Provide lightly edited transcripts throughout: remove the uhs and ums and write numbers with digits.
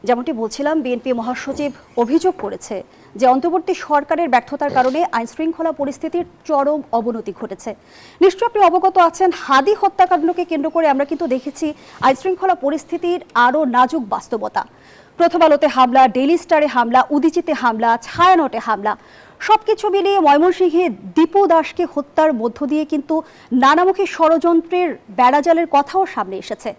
যেমনটি বলছিলাম, বিএনপি মহাসচিব অভিযোগ করেছে যে অন্তর্বর্তী সরকারের ব্যর্থতার কারণে আইনশৃঙ্খলা পরিস্থিতির চরম অবনতি ঘটেছে। নিশ্চয়ই আপনি অবগত আছেন, হাদি হত্যাকাণ্ডকে কেন্দ্র করে আমরা কিন্তু দেখেছি আইনশৃঙ্খলা পরিস্থিতির আরও নাজুক বাস্তবতা। প্রথম আলোতে হামলা, ডেইলি স্টারে হামলা, উদীচিতে হামলা, ছায়ানটে হামলা, সবকিছু মিলিয়ে ময়মনসিংহে দীপু দাসকে হত্যার মধ্য দিয়ে কিন্তু নানামুখী ষড়যন্ত্রের বেড়াজালের কথাও সামনে এসেছে।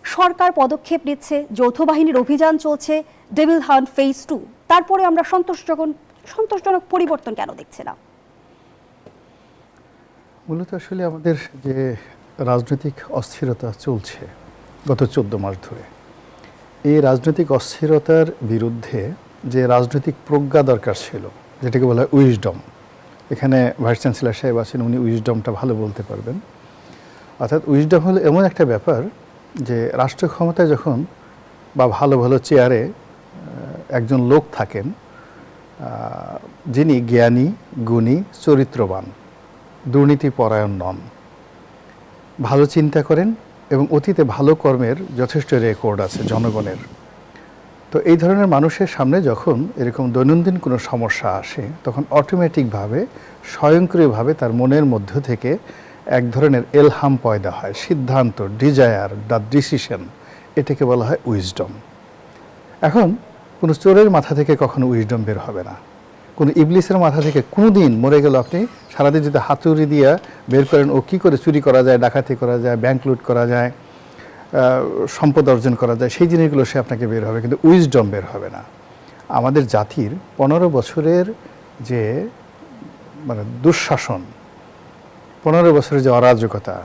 সরকার পদক্ষেপ নিচ্ছে, যৌথ বাহিনীর অভিযান চলছে, ডেভিল হান্ট ফেজ 2, তারপরে আমরা সন্তোষজনক পরিবর্তন কেন দেখছি না? মূলত আসলে আমাদের যে রাজনৈতিক অস্থিরতা চলছে গত 14 মাস ধরে, এই রাজনৈতিক অস্থিরতার বিরুদ্ধে যে রাজনৈতিক প্রজ্ঞা দরকার ছিল, যেটাকে বলা হয় উইজডম, এখানে ভাইস চ্যান্সেলর সাহেব আছেন, উনি উইজডমটা ভালো বলতে পারবেন। অর্থাৎ উইজডম হলো এমন একটা ব্যাপার যে রাষ্ট্র ক্ষমতায় যখন বা ভালো ভালো চেয়ারে একজন লোক থাকেন যিনি জ্ঞানী, গুণী, চরিত্রবান, দুর্নীতিপরায়ণ নন, ভালো চিন্তা করেন এবং অতীতে ভালো কর্মের যথেষ্ট রেকর্ড আছে জনগণের। তো এই ধরনের মানুষের সামনে যখন এরকম দৈনন্দিন কোনো সমস্যা আসে, তখন অটোমেটিকভাবে স্বয়ংক্রিয়ভাবে তার মনের মধ্য থেকে এক ধরনের এলহাম পয়দা হয়, সিদ্ধান্ত, ডিজায়ার, দ্য ডিসিশন, এটাকে বলা হয় উইজডম। এখন কোনো চোরের মাথা থেকে কখনো উইজডম বের হবে না, কোনো ইবলিসের মাথা থেকে কোনো দিন মরে গেল আপনি সারাদিন যদি হাতুড়ি দিয়ে বের করেন ও কী করে চুরি করা যায়, ডাকাতি করা যায়, ব্যাংক লুট করা যায়, সম্পদ অর্জন করা যায়, সেই জিনিসগুলো সে আপনাকে বের হবে, কিন্তু উইজডম বের হবে না। আমাদের জাতির 15 বছরের যে দুঃশাসন, 15 বছরের যে অরাজকতা,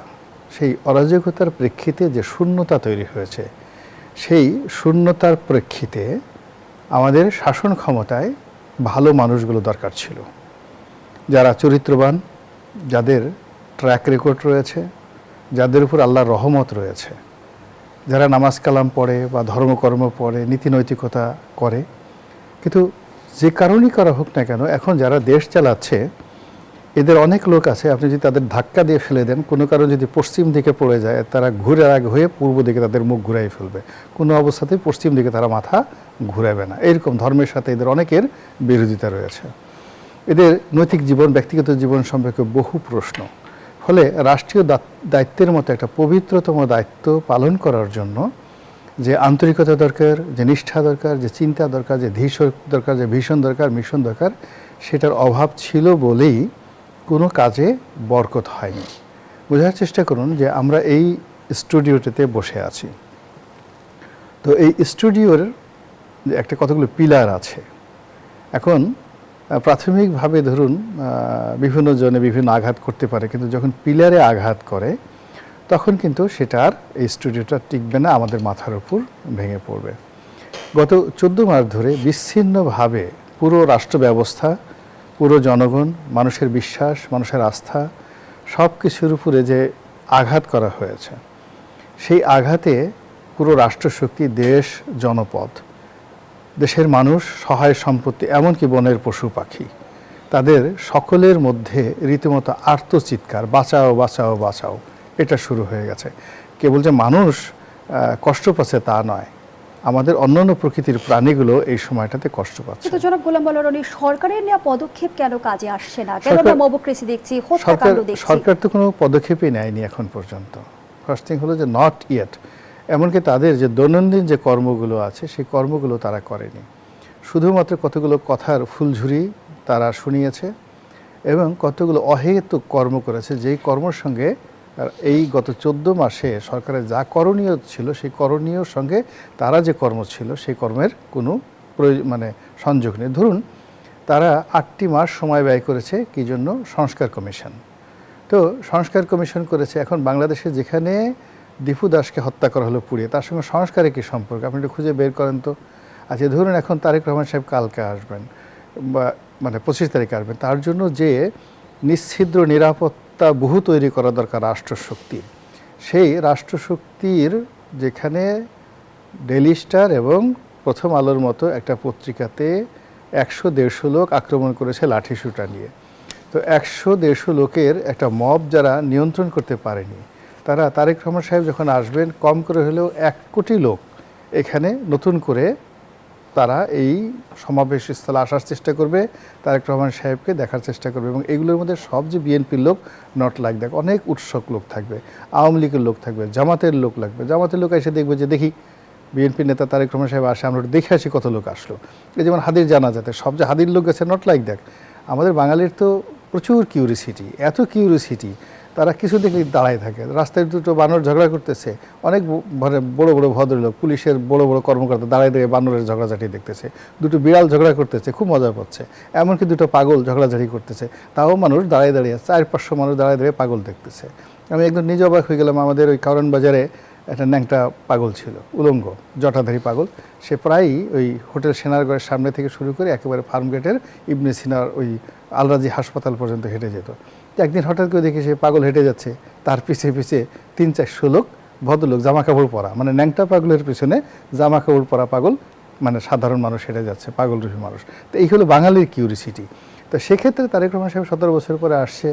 সেই অরাজকতার প্রেক্ষিতে যে শূন্যতা তৈরি হয়েছে, সেই শূন্যতার প্রেক্ষিতে আমাদের শাসন ক্ষমতায় ভালো মানুষগুলো দরকার ছিল, যারা চরিত্রবান, যাদের ট্র্যাক রেকর্ড রয়েছে, যাদের উপর আল্লাহর রহমত রয়েছে, যারা নামাজ কালাম পড়ে বা ধর্মকর্ম পড়ে, নীতি নৈতিকতা করে। কিন্তু যে কারণেই করা হোক না কেন, এখন যারা দেশ চালাচ্ছে এদের অনেক লোক আছে, আপনি যদি তাদের ধাক্কা দিয়ে ফেলে দেন, কোনো কারণ যদি পশ্চিম দিকে পড়ে যায়, তারা ঘুরে হয়ে পূর্ব দিকে তাদের মুখ ঘুরাই ফেলবে, কোনো অবস্থাতেই পশ্চিম দিকে তারা মাথা ঘুরাবে না। এরকম ধর্মের সাথে এদের অনেকের বিরোধিতা রয়েছে। এদের নৈতিক জীবন, ব্যক্তিগত জীবন সম্পর্কে বহু প্রশ্ন। ফলে রাষ্ট্রীয় দায়িত্বের মতো একটা পবিত্রতম দায়িত্ব পালন করার জন্য যে আন্তরিকতা দরকার, যে নিষ্ঠা দরকার, যে চিন্তা দরকার, যে ধীর দরকার, যে ভীষণ দরকার, মিশন দরকার, সেটার অভাব ছিল বলেই কোনো কাজে বরকত হয়নি। বোঝার চেষ্টা করুন যে আমরা এই স্টুডিওটিতে বসে আছি, তো এই স্টুডিওর একটা কতগুলো পিলার আছে। এখন প্রাথমিকভাবে ধরুন বিভিন্ন জনে বিভিন্ন আঘাত করতে পারে, কিন্তু যখন পিলারে আঘাত করে তখন কিন্তু সেটা আর এই স্টুডিওটা টিকবে না, আমাদের মাথার উপর ভেঙে পড়বে। গত 14 মাস ধরে বিচ্ছিন্নভাবে পুরো রাষ্ট্র ব্যবস্থা, পুরো জনগণ, মানুষের বিশ্বাস, মানুষের আস্থা, সব কিছুর উপরে যে আঘাত করা হয়েছে, সেই আঘাতে পুরো রাষ্ট্রশক্তি, দেশ, জনপদ, দেশের মানুষ, সহায় সম্পত্তি, এমনকি বনের পশু পাখি, তাদের সকলের মধ্যে রীতিমতো আর্তচিৎকার, বাঁচাও বাঁচাও বাঁচাও, এটা শুরু হয়ে গেছে। কেবল যে মানুষ কষ্ট পাচ্ছে তা নয়, আমাদের অন্যান্য প্রকৃতির প্রাণীগুলো এই সময়টাতে কষ্ট পাচ্ছে। কিন্তু জনাব গোলাম মোল্লা রনি, সরকারের নেওয়া পদক্ষেপ কেন কাজে আসছে না? কেন আমরা মবক্রেসি দেখছি, হত্যাকাণ্ড দেখছি? সরকার তো কোনো পদক্ষেপই নেয়নি এখন পর্যন্ত। ফার্স্ট থিং হলো যে নট ইয়েট। এমনকি তাদের যে দৈনন্দিন যে কর্মগুলো আছে, সেই কর্মগুলো তারা করেনি। শুধুমাত্র কতগুলো কথার ফুলঝুরি তারা শুনিয়েছে এবং কতগুলো অহেতুক কর্ম করেছে, যেই কর্মের সঙ্গে এই গত 14 মাসে সরকারের যা করণীয় ছিল, সেই করণীয়র সঙ্গে তারা যে কর্ম ছিল, সেই কর্মের কোনো সংযোগ নেই। ধরুন তারা 8টি মাস সময় ব্যয় করেছে কী জন্য? সংস্কার কমিশন। তো সংস্কার কমিশন করেছে। এখন বাংলাদেশে যেখানে দীপু দাসকে হত্যা করা হলো পুড়িয়ে, তার সঙ্গে সংস্কারে কী সম্পর্ক? আপনি একটু খুঁজে বের করেন তো। আচ্ছা ধরুন এখন তারেক রহমান সাহেব কালকে আসবেন বা 25 তারিখে আসবেন, তার জন্য যে নিশ্ছিদ্র নিরাপত্তা বহু তৈরি করা দরকার রাষ্ট্রশক্তির, সেই রাষ্ট্রশক্তির যেখানে ডেইলি স্টার এবং প্রথম আলোর মতো একটা পত্রিকাতে 100-150 লোক আক্রমণ করেছে লাঠিসোঁটা নিয়ে, তো 100-150 লোকের একটা মব যারা নিয়ন্ত্রণ করতে পারেনি, তারা তারেক রহমান সাহেব যখন আসবেন, কম করে হলেও 1 কোটি লোক এখানে নতুন করে তারা এই সমাবেশ স্থলে আসার চেষ্টা করবে, তারেক রহমান সাহেবকে দেখার চেষ্টা করবে, এবং এগুলোর মধ্যে সব যে বিএনপির লোক নট লাইক দ্যাট, অনেক উৎসুক লোক থাকবে, আওয়ামী লীগের লোক থাকবে, জামাতের লোক লাগবে, জামাতের লোক এসে দেখবে যে দেখি বিএনপির নেতা তারেক রহমান সাহেব আসে, আমরা দেখে আসি কত লোক আসলো। এই যেমন হাদির জানাজাতে সব যে হাদির লোক গেছে, নট লাইক দ্যাট। আমাদের বাঙালির তো প্রচুর কিউরিসিটি, এত কিউরিসিটি, তারা কিছু দেখে দাঁড়ায় থাকে। রাস্তায় দুটো বানর ঝগড়া করতেছে, অনেক বড় বড় ভদ্রলোক, পুলিশের বড় বড় কর্মকর্তা দাঁড়ায় দাঁড়িয়ে বানরের ঝগড়াঝাটি দেখতেছে, দুটো বিড়াল ঝগড়া করতেছে, খুব মজা পাচ্ছে, এমনকি দুটো পাগল ঝগড়াঝাটি করতেছে, তাও মানুষ দাঁড়িয়ে দাঁড়িয়ে 400-500 মানুষ দাঁড়িয়ে দাঁড়িয়ে পাগল দেখতেছে। আমি একদম নিজে অবাক হয়ে গেলাম, আমাদের ওই কারণ বাজারে একটা ন্যাংটা পাগল ছিল, উলঙ্গ জটাধারী পাগল, সে প্রায়ই ওই হোটেল সেনারগড়ের সামনে থেকে শুরু করে একেবারে ফার্মগেটের ইবনে সিনার ওই আলরাজি হাসপাতাল পর্যন্ত হেঁটে যেত। একদিন হঠাৎ করে দেখি সে পাগল হেঁটে যাচ্ছে, তার পিছে পিছে 300-400 লোক, ভদ্রলোক, জামা কাপড় পরা, মানে ন্যাংটা পাগলের পিছনে জামা কাপড় পরা পাগল, মানে সাধারণ মানুষ হেঁটে যাচ্ছে, পাগল রূপী মানুষ। তো এই হলো বাঙালির কিউরিসিটি। তো সেক্ষেত্রে তারেক রহমান সাহেব 17 বছর পরে আসছে,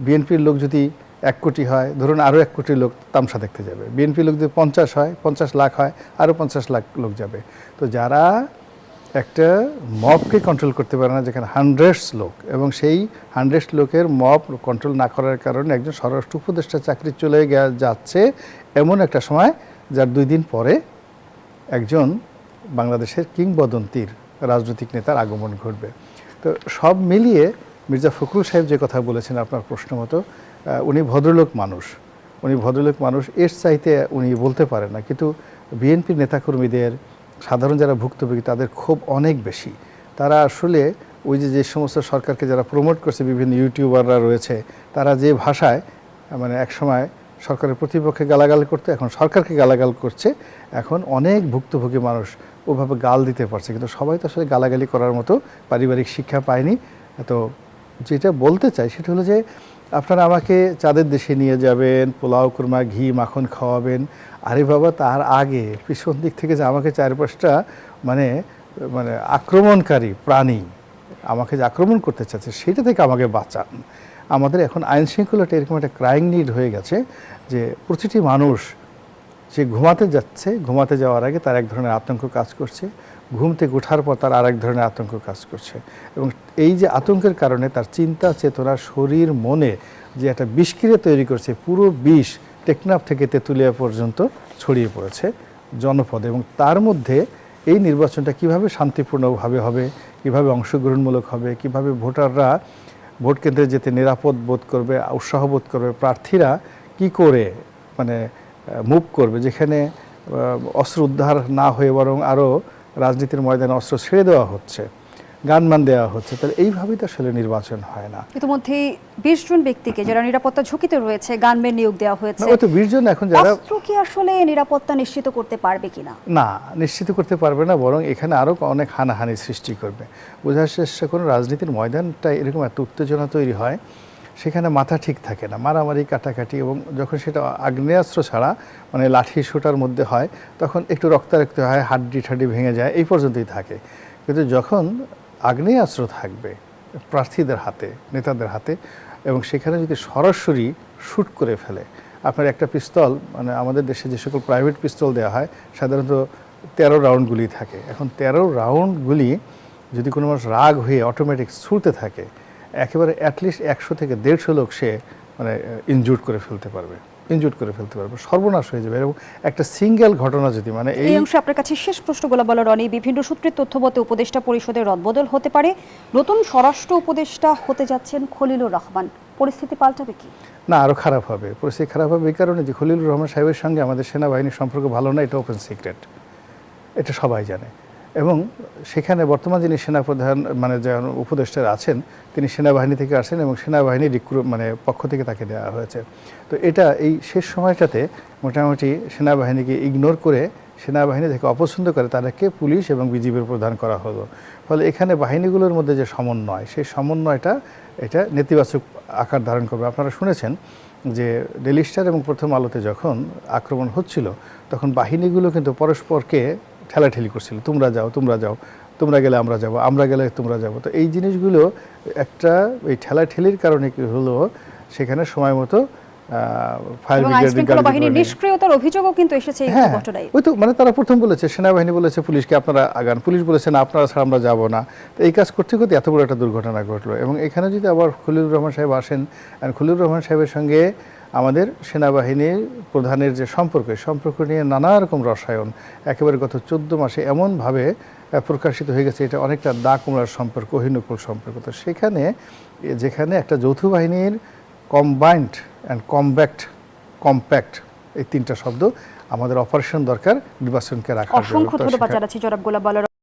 বিএনপির লোক যদি 1 কোটি হয়, ধরুন আরও 1 কোটি লোক তামসা দেখতে যাবে, বিএনপি লোক যদি 50 হয়, 50 লাখ হয়, আরও 50 লাখ লোক যাবে। তো যারা একটা মবকে কন্ট্রোল করতে পারে না, যেখানে হান্ড্রেডস লোক, এবং সেই 100 লোকের মব কন্ট্রোল না করার কারণে একজন স্বরাষ্ট্র উপদেষ্টা চাকরি চলে যাচ্ছে এমন একটা সময়, যার 2 দিন পরে একজন বাংলাদেশের কিংবদন্তির রাজনৈতিক নেতার আগমন ঘটবে। তো সব মিলিয়ে মির্জা ফখরুল সাহেব যে কথা বলেছেন আপনার প্রশ্ন মতো, উনি ভদ্রলোক মানুষ, এর চাইতে উনি বলতে পারেন না। কিন্তু বিএনপির নেতাকর্মীদের, সাধারণ যারা ভুক্তভোগী, তাদের ক্ষোভ অনেক বেশি। তারা আসলে ওই যে সমস্ত সরকারকে যারা প্রমোট করছে, বিভিন্ন ইউটিউবাররা রয়েছে, তারা যে ভাষায় মানে একসময় সরকারের প্রতিপক্ষে গালাগাল করতে, এখন সরকারকে গালাগাল করছে, এখন অনেক ভুক্তভোগী মানুষ ওভাবে গাল দিতে পারছে। কিন্তু সবাই তো আসলে গালাগালি করার মতো পারিবারিক শিক্ষা পায়নি। তো যেটা বলতে চাই সেটা হলো যে আপনারা আমাকে চাঁদের দেশে নিয়ে যাবেন, পোলাও কুরমা ঘি মাখন খাওয়াবেন, আরে বাবা তার আগে পিছন দিক থেকে যে আমাকে 4-5টা মানে মানে আক্রমণকারী প্রাণী আমাকে যে আক্রমণ করতে চাচ্ছে, সেটা থেকে আমাকে বাঁচান। আমাদের এখন আইন শৃঙ্খলাটা এরকম একটা ক্রাইং নিড হয়ে গেছে যে প্রতিটি মানুষ যে ঘুমাতে যাচ্ছে, ঘুমাতে যাওয়ার আগে তার এক ধরনের আতঙ্ক কাজ করছে, ঘুম থেকে ওঠার পর তার আরেক ধরনের আতঙ্ক কাজ করছে, এবং এই যে আতঙ্কের কারণে তার চিন্তা চেতনা, শরীর, মনে যে একটা বিষক্রিয়া তৈরি করছে, পুরো বিষ টেকনাফ থেকে তেঁতুলিয়া পর্যন্ত ছড়িয়ে পড়েছে জনপদে। এবং তার মধ্যে এই নির্বাচনটা কিভাবে শান্তিপূর্ণভাবে হবে, কিভাবে অংশগ্রহণমূলক হবে, কিভাবে ভোটাররা ভোট কেন্দ্রে যেতে নিরাপদ বোধ করবে, উৎসাহ বোধ করবে, প্রার্থীরা কি করে মানে মুভ করবে, যেখানে অস্ত্র উদ্ধার না হয়ে বরং আরও রাজনীতির ময়দানে অস্ত্র ছেড়ে দেওয়া হচ্ছে, গানমান দেওয়া হচ্ছে, তাহলে এইভাবেই তো আসলে নির্বাচন হয় না। ইতিমধ্যে 20 জন ব্যক্তিকে যারা নিরাপত্তা ঝুঁকিতে রয়েছে গানম্যান নিয়োগ দেওয়া হয়েছে। তো 20 জন এখন যারা অস্ত্র কি আসলে নিরাপত্তা নিশ্চিত করতে পারবে কিনা? না, নিশ্চিত করতে পারবে না, বরং এখানে আরও অনেক হানাহানি সৃষ্টি করবে। বোঝার চেষ্টা করুন, রাজনীতির ময়দানটা এরকম এত উত্তেজনা তৈরি হয়, সেখানে মাথা ঠিক থাকে না, মারামারি কাটাকাটি, এবং যখন সেটা আগ্নেয়াস্ত্র ছাড়া মানে লাঠি সোটার মধ্যে হয়, তখন একটু রক্তারক্ত হয়, হাড্ডি ঠাড্ডি ভেঙে যায়, এই পর্যন্তই থাকে। কিন্তু যখন আগ্নেয়াস্ত্র থাকবে প্রার্থীদের হাতে, নেতাদের হাতে, এবং সেখানে যদি সরাসরি শ্যুট করে ফেলে, আপনার একটা পিস্তল, মানে আমাদের দেশে যে সকল প্রাইভেট পিস্তল দেওয়া হয় সাধারণত 13 রাউন্ড গুলি থাকে। এখন 13 রাউন্ড গুলি যদি কোনো মানুষ রাগ হয়ে অটোমেটিক ছুটতে থাকে, একেবারে অ্যাটলিস্ট 100 থেকে 150 লোক সে মানে ইনজুর্ড করে ফেলতে পারবে, সর্বনাশ হয়ে যাবে। এবং একটা সিঙ্গেল ঘটনা যদি মানে এই অংশে আপনার কাছে শেষ প্রশ্নগুলো বলা, রনি, বিভিন্ন সূত্রের তথ্যমতে উপদেষ্টা পরিষদের রদবদল হতে পারে, নতুন স্বরাষ্ট্র উপদেষ্টা হতে যাচ্ছেন খলিলুর রহমান, পরিস্থিতি পাল্টাবে কি? না, আরও খারাপ হবে, পরিস্থিতি খারাপ হবে এই কারণে যে খলিলুর রহমান সাহেবের সঙ্গে আমাদের সেনাবাহিনীর সম্পর্ক ভালো না, এটা ওপেন সিক্রেট, এটা সবাই জানে। এবং সেখানে বর্তমান যিনি সেনাপ্রধান মানে যে উপদেষ্টারা আছেন, তিনি সেনাবাহিনী থেকে আসেন এবং সেনাবাহিনী মানে পক্ষ থেকে তাকে দেওয়া হয়েছে। তো এটা এই শেষ সময়টাতে মোটামুটি সেনাবাহিনীকে ইগনোর করে, সেনাবাহিনী থেকে অপছন্দ করে তাদেরকে পুলিশ এবং বিজিবির প্রদান করা হলো। ফলে এখানে বাহিনীগুলোর মধ্যে যে সমন্বয়, সেই সমন্বয়টা এটা নেতিবাচক আকার ধারণ করবে। আপনারা শুনেছেন যে ডেইলি স্টার এবং প্রথম আলোতে যখন আক্রমণ হচ্ছিল, তখন বাহিনীগুলো কিন্তু পরস্পরকে ঠেলাঠেলি করছিল, তোমরা যাও, তোমরা গেলে আমরা যাব, আমরা গেলে তোমরা যাবো। তো এই জিনিসগুলো একটা এই ঠেলাঠেলির কারণে কি হলো, সেখানে সময় মতো ফায়ার এবং আইন শৃঙ্খলা বাহিনীর নিষ্ক্রিয়তার অভিযোগও কিন্তু এসেছে এই হ্যাঁ, ঘটনায়। ওই তো মানে তারা প্রথম বলেছে, সেনাবাহিনী বলেছে পুলিশকে আপনারা আগান, পুলিশ বলেছে না আপনারা ছাড়া আমরা যাব না। তো এই কাজ করতে করতে এত বড় একটা দুর্ঘটনা ঘটলো। এবং এখানে যদি আবার খলিলুর রহমান সাহেব আসেন, আর খলিলুর রহমান সাহেবের সঙ্গে আমাদের সেনাবাহিনীর প্রধানের যে সম্পর্ক, এই সম্পর্ক নিয়ে নানা রকম রসায়ন একেবারে গত 14 মাসে এমনভাবে প্রকাশিত হয়ে গেছে, এটা অনেকটা দা কুমড়ার সম্পর্ক, অহিনুকুল সম্পর্ক। তো সেখানে যেখানে একটা যৌথ বাহিনীর কম্বাইন্ড অ্যান্ড কম্প্যাক্ট এই তিনটা শব্দ আমাদের অপারেশন দরকার নির্বাচনকে রাখার জন্য। অসংখ্য ধন্যবাদ জানাচ্ছি জনাব গোলাম মাওলা।